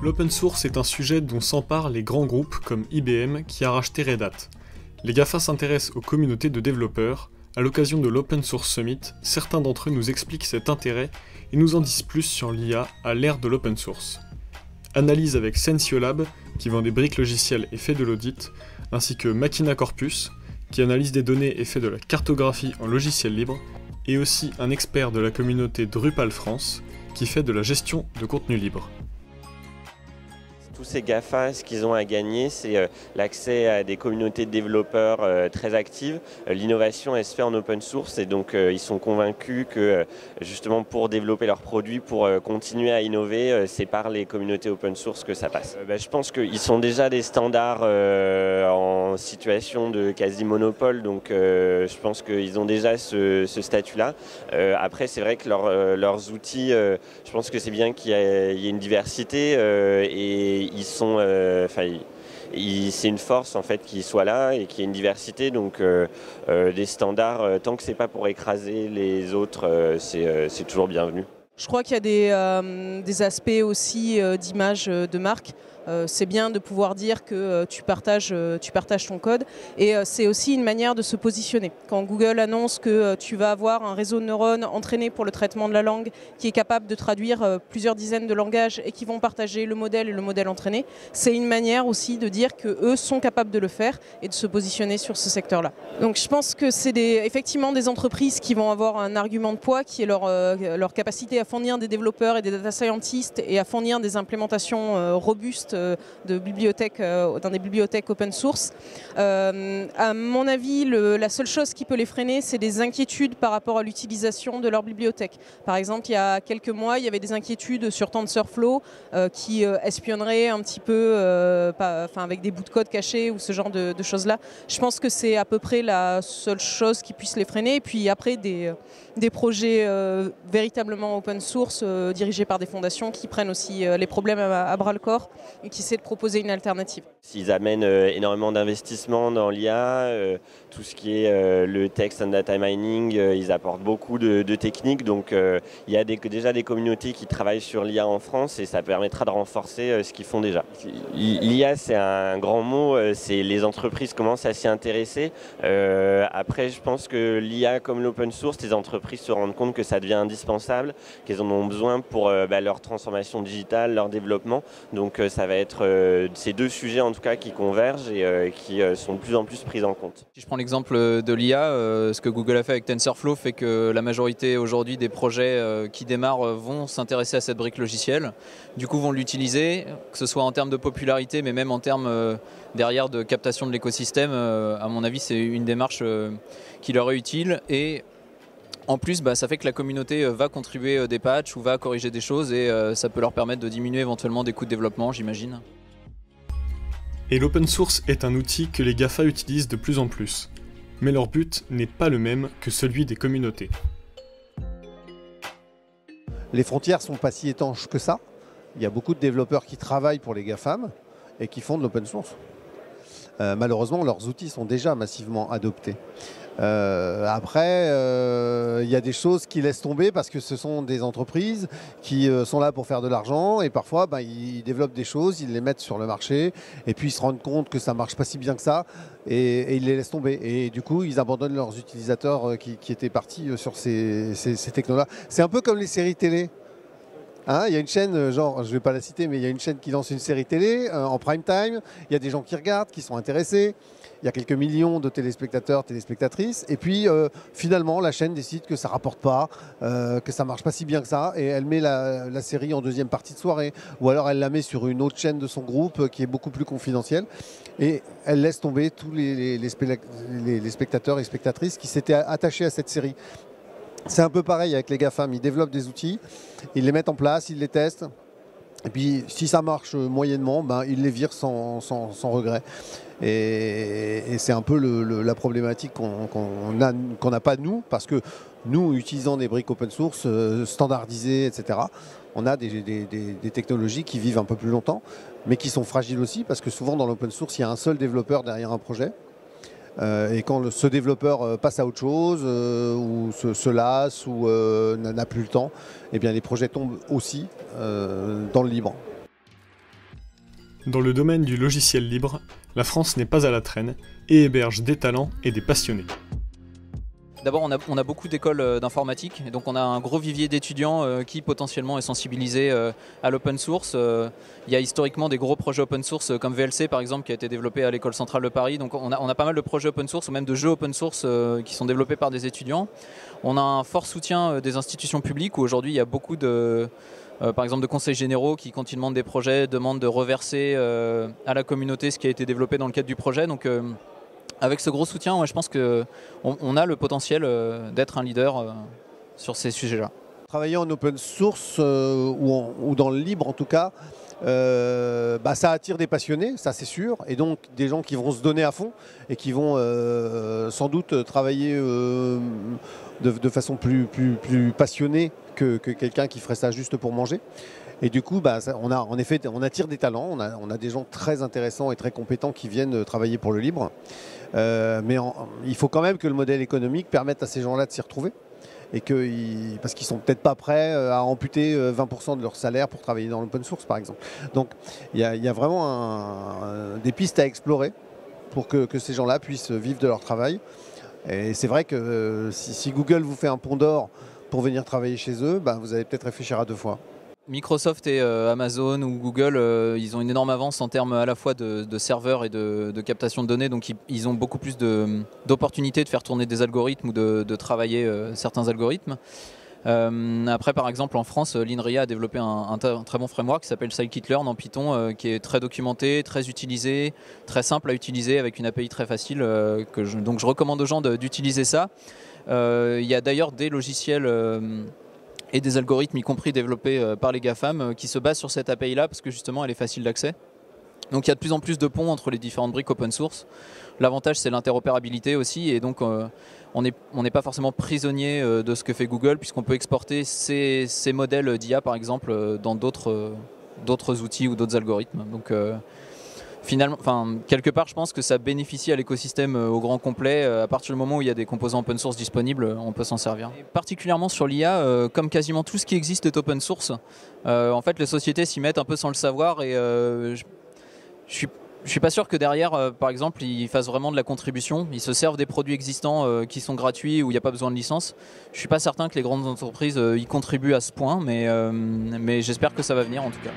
L'open source est un sujet dont s'emparent les grands groupes comme IBM qui a racheté Red Hat. Les GAFA s'intéressent aux communautés de développeurs. À l'occasion de l'Open Source Summit, certains d'entre eux nous expliquent cet intérêt et nous en disent plus sur l'IA à l'ère de l'open source. Analyse avec Sensiolab, qui vend des briques logicielles et fait de l'audit, ainsi que Machina Corpus, qui analyse des données et fait de la cartographie en logiciel libre, et aussi un expert de la communauté Drupal France, qui fait de la gestion de contenu libre. Tous ces GAFA, ce qu'ils ont à gagner, c'est l'accès à des communautés de développeurs très actives. L'innovation, elle se fait en open source et donc ils sont convaincus que justement pour développer leurs produits, pour continuer à innover, c'est par les communautés open source que ça passe. Je pense qu'ils sont déjà des standards en situation de quasi-monopole, donc je pense qu'ils ont déjà ce statut-là. Après, c'est vrai que leurs outils, je pense que c'est bien qu'il y ait une diversité et ils sont, c'est une force en fait qu'ils soient là et qu'il y ait une diversité. Donc des standards, tant que c'est pas pour écraser les autres, c'est toujours bienvenu. Je crois qu'il y a des aspects aussi d'image de marque. C'est bien de pouvoir dire que tu partages ton code et c'est aussi une manière de se positionner. Quand Google annonce que tu vas avoir un réseau de neurones entraîné pour le traitement de la langue qui est capable de traduire plusieurs dizaines de langages et qui vont partager le modèle et le modèle entraîné, c'est une manière aussi de dire qu'eux sont capables de le faire et de se positionner sur ce secteur-là. Donc je pense que c'est effectivement des entreprises qui vont avoir un argument de poids qui est leur capacité à fournir des développeurs et des data scientists et à fournir des implémentations robustes dans des bibliothèques open source. À mon avis, la seule chose qui peut les freiner, c'est des inquiétudes par rapport à l'utilisation de leur bibliothèque. Par exemple, il y a quelques mois, il y avait des inquiétudes sur TensorFlow qui espionnerait un petit peu avec des bouts de code cachés ou ce genre de choses-là. Je pense que c'est à peu près la seule chose qui puisse les freiner. Et puis après, des projets véritablement open source dirigés par des fondations qui prennent aussi les problèmes à bras-le-corps et qui essaient de proposer une alternative. Ils amènent énormément d'investissements dans l'IA, tout ce qui est le text and data mining, ils apportent beaucoup de techniques, donc il y a déjà des communautés qui travaillent sur l'IA en France et ça permettra de renforcer ce qu'ils font déjà. L'IA, c'est un grand mot, les entreprises commencent à s'y intéresser. Après, je pense que l'IA comme l'open source, les entreprises se rendent compte que ça devient indispensable, qu'elles en ont besoin pour leur transformation digitale, leur développement. Donc ça va être ces deux sujets en tout cas qui convergent et qui sont de plus en plus pris en compte. Si je prends l'exemple de l'IA, ce que Google a fait avec TensorFlow fait que la majorité aujourd'hui des projets qui démarrent vont s'intéresser à cette brique logicielle, du coup vont l'utiliser, que ce soit en termes de popularité mais même en termes derrière de captation de l'écosystème. À mon avis, c'est une démarche qui leur est utile et en plus, ça fait que la communauté va contribuer des patchs ou va corriger des choses et ça peut leur permettre de diminuer éventuellement des coûts de développement, j'imagine. Et l'open source est un outil que les GAFA utilisent de plus en plus. Mais leur but n'est pas le même que celui des communautés. Les frontières ne sont pas si étanches que ça. Il y a beaucoup de développeurs qui travaillent pour les GAFAM et qui font de l'open source. Malheureusement, leurs outils sont déjà massivement adoptés. Après, il y a des choses qui laissent tomber parce que ce sont des entreprises qui sont là pour faire de l'argent et parfois ils développent des choses, ils les mettent sur le marché et puis ils se rendent compte que ça ne marche pas si bien que ça et ils les laissent tomber. Et du coup, ils abandonnent leurs utilisateurs qui étaient partis sur ces technos-là. C'est un peu comme les séries télé. Hein, il y a une chaîne, genre, je ne vais pas la citer, mais il y a une chaîne qui lance une série télé en prime time. Il y a des gens qui regardent, qui sont intéressés. Il y a quelques millions de téléspectateurs, téléspectatrices. Et puis, finalement, la chaîne décide que ça ne rapporte pas, que ça ne marche pas si bien que ça. Et elle met la série en deuxième partie de soirée. Ou alors, elle la met sur une autre chaîne de son groupe qui est beaucoup plus confidentielle. Et elle laisse tomber tous les spectateurs et spectatrices qui s'étaient attachés à cette série. C'est un peu pareil avec les GAFAM, ils développent des outils, ils les mettent en place, ils les testent, et puis si ça marche moyennement, ils les virent sans regret. Et c'est un peu la problématique qu'on n'a pas nous, parce que nous, utilisant des briques open source, standardisées, etc., on a des technologies qui vivent un peu plus longtemps, mais qui sont fragiles aussi, parce que souvent dans l'open source, il y a un seul développeur derrière un projet. Et quand ce développeur passe à autre chose, ou se lasse, ou n'a plus le temps, eh bien les projets tombent aussi dans le libre. Dans le domaine du logiciel libre, la France n'est pas à la traîne et héberge des talents et des passionnés. D'abord, on a beaucoup d'écoles d'informatique, et donc on a un gros vivier d'étudiants qui potentiellement est sensibilisé à l'open source. Il y a historiquement des gros projets open source comme VLC par exemple qui a été développé à l'École centrale de Paris. Donc on a pas mal de projets open source ou même de jeux open source qui sont développés par des étudiants. On a un fort soutien des institutions publiques où aujourd'hui il y a beaucoup par exemple de conseils généraux qui, quand ils demandent des projets, demandent de reverser à la communauté ce qui a été développé dans le cadre du projet. Donc, avec ce gros soutien, je pense qu'on a le potentiel d'être un leader sur ces sujets-là. Travailler en open source ou dans le libre en tout cas, ça attire des passionnés, ça c'est sûr, et donc des gens qui vont se donner à fond et qui vont sans doute travailler de façon plus passionnée que quelqu'un qui ferait ça juste pour manger. Et du coup, on attire des talents, on a des gens très intéressants et très compétents qui viennent travailler pour le libre. Mais il faut quand même que le modèle économique permette à ces gens-là de s'y retrouver. Parce qu'ils sont peut-être pas prêts à amputer 20% de leur salaire pour travailler dans l'open source, par exemple. Donc, il y a vraiment des pistes à explorer pour que ces gens-là puissent vivre de leur travail. Et c'est vrai que si Google vous fait un pont d'or pour venir travailler chez eux, vous allez peut-être réfléchir à 2 fois. Microsoft et Amazon ou Google, ils ont une énorme avance en termes à la fois de serveurs et de captation de données, donc ils ont beaucoup plus d'opportunités de faire tourner des algorithmes ou de travailler certains algorithmes. Après, par exemple, en France, l'INRIA a développé un très bon framework qui s'appelle Scikit-learn en Python, qui est très documenté, très utilisé, très simple à utiliser avec une API très facile. Donc je recommande aux gens d'utiliser ça. Il y a d'ailleurs des logiciels et des algorithmes, y compris développés par les GAFAM, qui se basent sur cette API-là parce que justement elle est facile d'accès. Donc il y a de plus en plus de ponts entre les différentes briques open source. L'avantage c'est l'interopérabilité aussi, et donc on n'est pas forcément prisonnier de ce que fait Google, puisqu'on peut exporter ces modèles d'IA par exemple dans d'autres outils ou d'autres algorithmes. Donc finalement, quelque part je pense que ça bénéficie à l'écosystème au grand complet. À partir du moment où il y a des composants open source disponibles, on peut s'en servir. Et particulièrement sur l'IA, comme quasiment tout ce qui existe est open source, en fait les sociétés s'y mettent un peu sans le savoir, et je suis pas sûr que derrière, par exemple, ils fassent vraiment de la contribution. Ils se servent des produits existants qui sont gratuits, où il n'y a pas besoin de licence. Je suis pas certain que les grandes entreprises y contribuent à ce point, mais j'espère que ça va venir en tout cas.